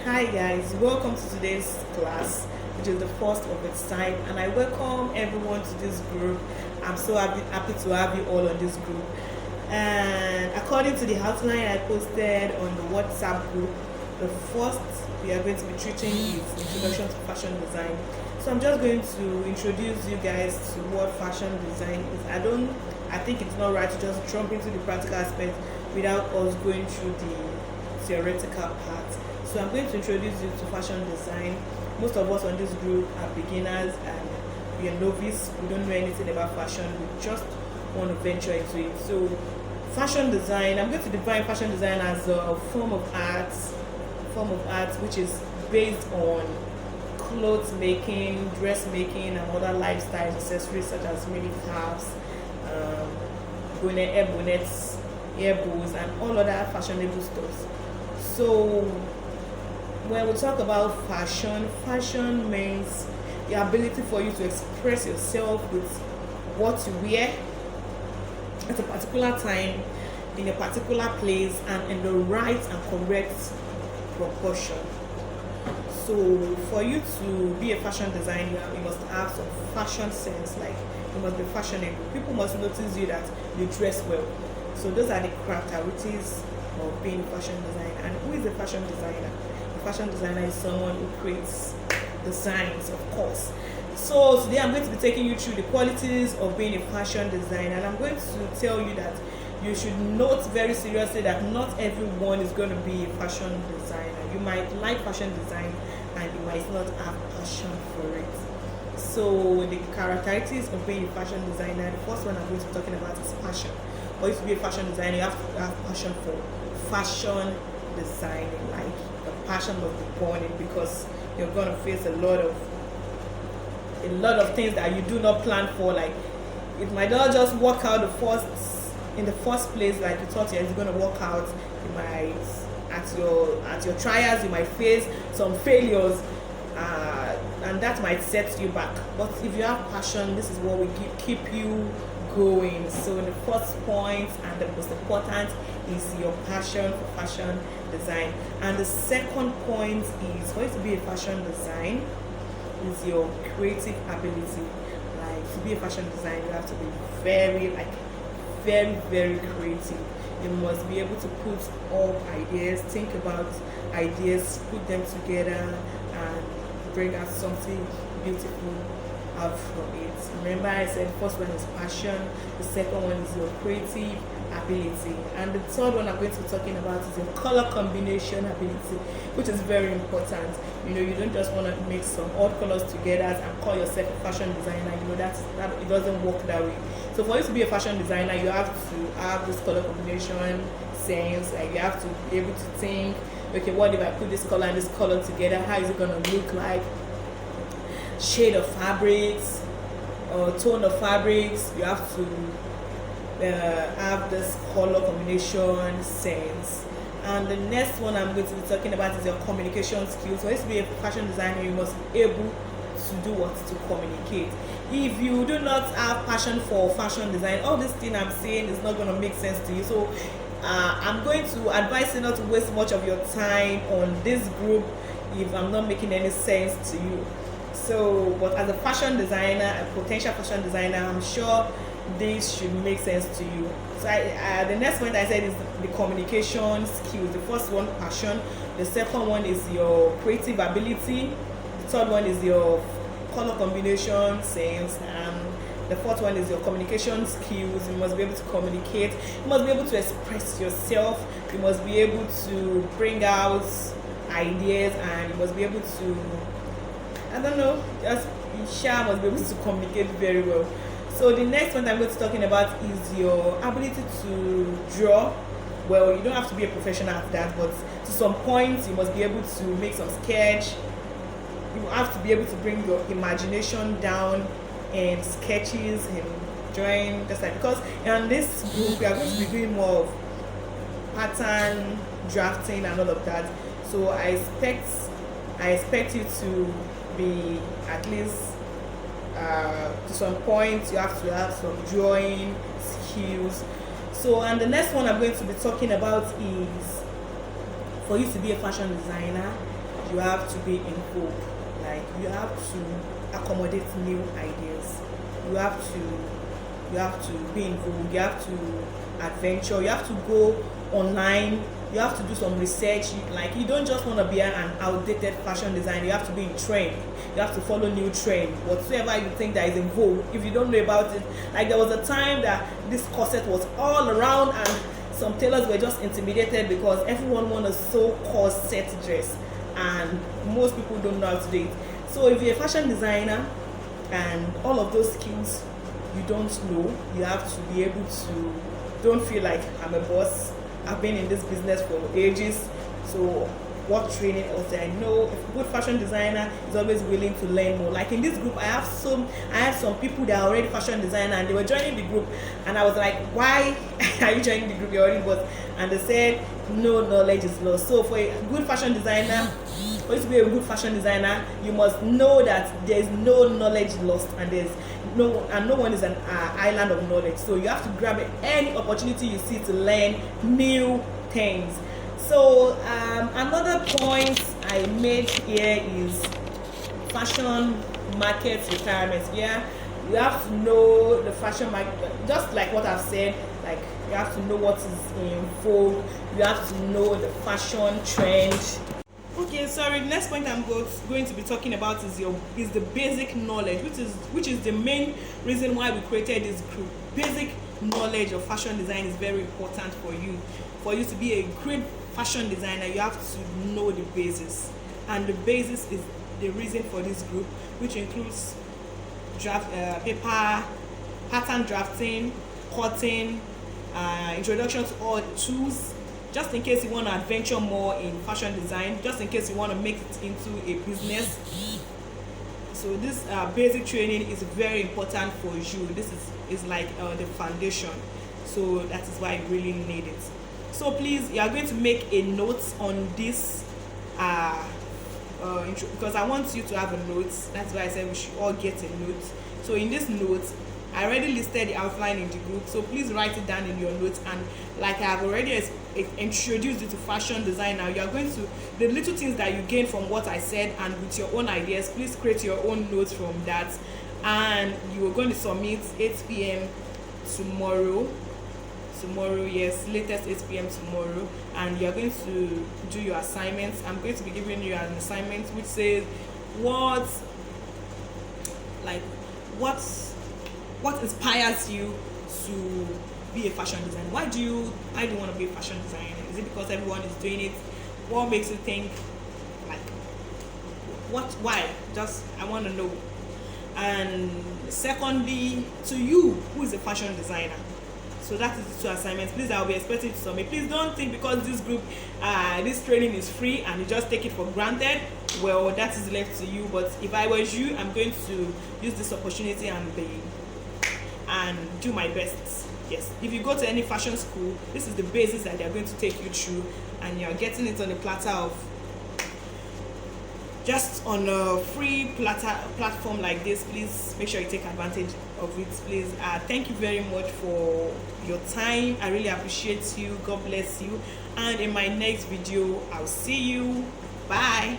Hi guys, welcome to today's class, which is the first of its type, and I welcome everyone to this group. I'm so happy to have you all on this group. And according to the outline I posted on the WhatsApp group, the first we are going to be treating is introduction to fashion design. So I'm just going to introduce you guys to what fashion design is. I think it's not right to just jump into the practical aspect without us going through the theoretical part. So I'm going to introduce you to fashion design. Most of us on this group are beginners and we are novice. We don't know anything about fashion. We just want to venture into it. So fashion design, I'm going to define fashion design as a form of art which is based on clothes making, dress making, and other lifestyle accessories such as mini caps, air bonnets, ear bows, and all other fashionable stuff. So when we talk about fashion means the ability for you to express yourself with what you wear at a particular time, in a particular place, and in the right and correct proportion. So for you to be a fashion designer, you must have some fashion sense, like you must be fashionable. People must notice you that you dress well. So those are the characteristics of being a fashion designer. And who is a fashion designer? A fashion designer is someone who creates designs, of course. So today I'm going to be taking you through the qualities of being a fashion designer, and I'm going to tell you that you should note very seriously that not everyone is going to be a fashion designer. You might like fashion design and you might not have passion for it. So the characteristics of being a fashion designer, the first one I'm going to be talking about is passion. For you to be a fashion designer, you have to have passion for fashion designing. Like the passion must be born in, because you're gonna face a lot of things that you do not plan for. Like it might not just work out in the first place like you thought it was gonna work out. You might at your trials you might face some failures, and that might set you back. But if you have passion, this is what will keep you going. So the first point and the most important is your passion for fashion design. And the second point is for you to be a fashion design is your creative ability. Like to be a fashion designer, you have to be very, very creative. You must be able to put up ideas, think about ideas, put them together, and bring out something beautiful out from it. Remember, I said the first one is passion, the second one is your creative ability, and the third one I'm going to be talking about is your color combination ability, which is very important. You don't just want to mix some odd colors together and call yourself a fashion designer. That it doesn't work that way. So for you to be a fashion designer, you have to have this color combination sense. Like you have to be able to think, okay, what if I put this color and this color together? How is it gonna look like? Shade of fabrics or tone of fabrics. You have to have this color combination sense. And the next one I'm going to be talking about is your communication skills. For you to be a fashion designer, you must be able to do what? To communicate. If you do not have passion for fashion design, all this thing I'm saying is not going to make sense to you. So I'm going to advise you not to waste much of your time on this group if I'm not making any sense to you. So, but as a fashion designer, a potential fashion designer, I'm sure this should make sense to you. So the next point I said is the communication skills. The first one, passion. The second one is your creative ability. The third one is your color combination sense. And the fourth one is your communication skills. You must be able to communicate. You must be able to express yourself. You must be able to bring out ideas, and you must be able to, just must be able to communicate very well. So the next one I'm going to be talking about is your ability to draw. Well, you don't have to be a professional at that, but to some point you must be able to make some sketch. You have to be able to bring your imagination down in sketches and drawing, just like, because in this group we are going to be doing more of pattern drafting and all of that. So I expect you to be at least to some point you have to have some drawing skills. So, and the next one I'm going to be talking about is for you to be a fashion designer, you have to be in vogue. Like you have to accommodate new ideas. You have to be in vogue. You have to adventure. You have to go online. You have to do some research. Like you don't just want to be an outdated fashion designer. You have to be in trend. You have to follow new trend, whatsoever you think that is in vogue. If you don't know about it, like there was a time that this corset was all around and some tailors were just intimidated because everyone wanted a so corset dress and most people don't know how to do it. So if you're a fashion designer and all of those skills you don't know, you have to be able to, don't feel like I'm a boss, I've been in this business for ages, so what training else there? I know a good fashion designer is always willing to learn more. Like in this group, I have some people that are already fashion designer and they were joining the group, and I was like, why are you joining the group? You're already boss. And they said no knowledge is lost. So for a good fashion designer, for you to be a good fashion designer, you must know that there's no knowledge lost, and no one is an island of knowledge. So you have to grab any opportunity you see to learn new things. So another point I made here is fashion market requirements. Yeah, you have to know the fashion market, just like what I've said. Like you have to know what is in vogue. You have to know the fashion trend. Okay, sorry. The next point I'm going to be talking about is the basic knowledge, which is the main reason why we created this group. Basic knowledge of fashion design is very important for you. For you to be a great fashion designer, you have to know the basis, and the basis is the reason for this group, which includes paper, pattern drafting, cutting, introduction to all the tools, just in case you want to adventure more in fashion design, just in case you want to make it into a business. So this basic training is very important for you. This is like the foundation, so that is why you really need it. So please, you are going to make a note on this because I want you to have a note. That's why I said we should all get a note. So in this note, I already listed the outline in the group, so please write it down in your notes. And like I have already introduced you to fashion design, now you are going to, the little things that you gain from what I said and with your own ideas, please create your own notes from that. And you are going to submit 8 p.m. tomorrow, yes, latest 8 p.m. tomorrow, and you're going to do your assignments. I'm going to be giving you an assignment which says what inspires you to be a fashion designer. Why do you want to be a fashion designer? Is it because everyone is doing it? What makes you think why? Just, I want to know. And secondly, to you, who is a fashion designer? So that is the 2 assignments. Please, I'll be expecting you to submit. Please don't think because this group, this training is free and you just take it for granted. Well, that is left to you. But if I was you, I'm going to use this opportunity and do my best. Yes, if you go to any fashion school, this is the basis that they're going to take you through, and you're getting it on a platter of, just on a free platform like this. Please make sure you take advantage of it, please. Thank you very much for your time. I really appreciate you. God bless you. And in my next video, I'll see you. Bye.